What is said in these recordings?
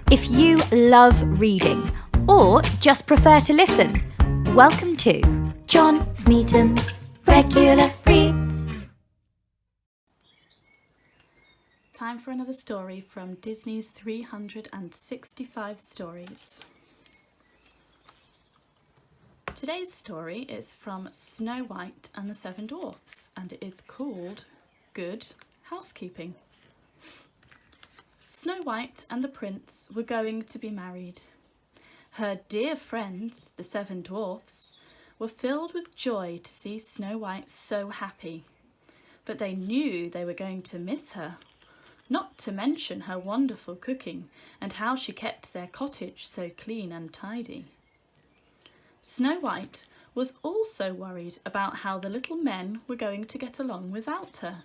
If you love reading or just prefer to listen, welcome to John Smeaton's Regular Reads. Time for another story from Disney's 365 Stories. Today's story is from Snow White and the Seven Dwarfs, and it is called Good Housekeeping. Snow White and the Prince were going to be married. Her dear friends, the Seven Dwarfs, were filled with joy to see Snow White so happy, but they knew they were going to miss her, not to mention her wonderful cooking and how she kept their cottage so clean and tidy. Snow White was also worried about how the little men were going to get along without her.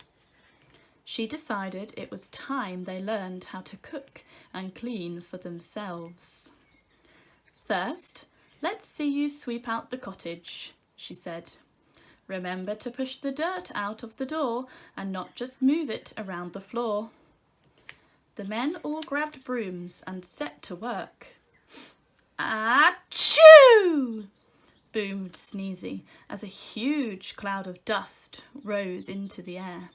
She decided it was time they learned how to cook and clean for themselves. "First, let's see you sweep out the cottage," she said. "Remember to push the dirt out of the door and not just move it around the floor." The men all grabbed brooms and set to work. "Achoo!" boomed Sneezy as a huge cloud of dust rose into the air.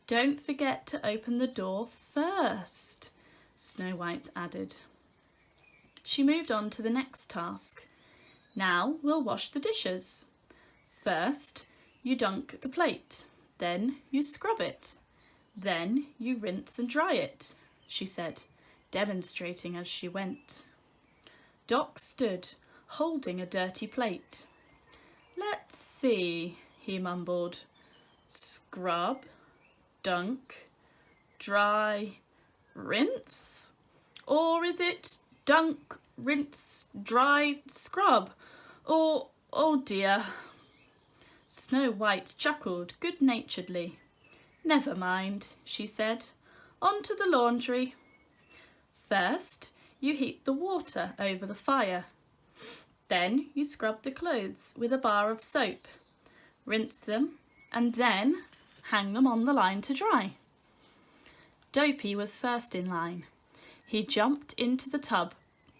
"Don't forget to open the door first," Snow White added. She moved on to the next task. "Now we'll wash the dishes. First, you dunk the plate, then you scrub it, then you rinse and dry it," she said, demonstrating as she went. Doc stood, holding a dirty plate. "Let's see," he mumbled. "Scrub, dunk, dry, rinse? Or is it dunk, rinse, dry, scrub? Or, oh dear." Snow White chuckled good-naturedly. "Never mind," she said. "On to the laundry. First, you heat the water over the fire. Then you scrub the clothes with a bar of soap, rinse them, and then hang them on the line to dry." Dopey was first in line. He jumped into the tub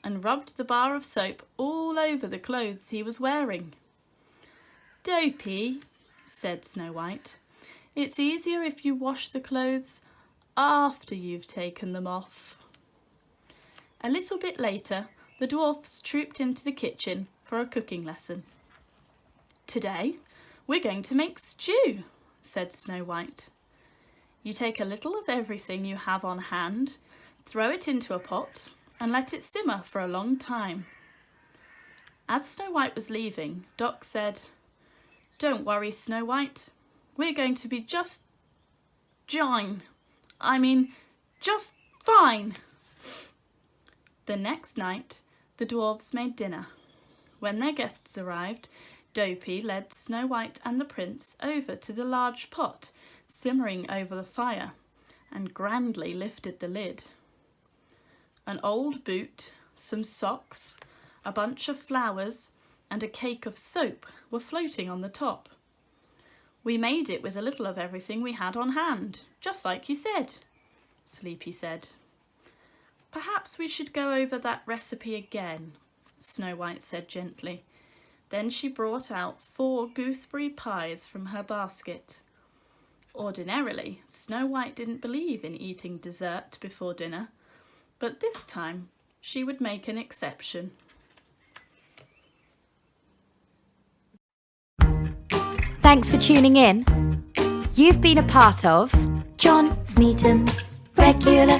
and rubbed the bar of soap all over the clothes he was wearing. "Dopey," said Snow White, "it's easier if you wash the clothes after you've taken them off." A little bit later, the dwarfs trooped into the kitchen for a cooking lesson. "Today, we're going to make stew," said Snow White. "You take a little of everything you have on hand, throw it into a pot, and let it simmer for a long time." As Snow White was leaving, Doc said, "Don't worry, Snow White. We're going to be just fine. The next night, the dwarves made dinner. When their guests arrived, Dopey led Snow White and the Prince over to the large pot simmering over the fire and grandly lifted the lid. An old boot, some socks, a bunch of flowers, and a cake of soap were floating on the top. "We made it with a little of everything we had on hand, just like you said," Sleepy said. "Perhaps we should go over that recipe again," Snow White said gently. Then she brought out 4 gooseberry pies from her basket. Ordinarily, Snow White didn't believe in eating dessert before dinner, but this time she would make an exception. Thanks for tuning in. You've been a part of John Smeaton's Regular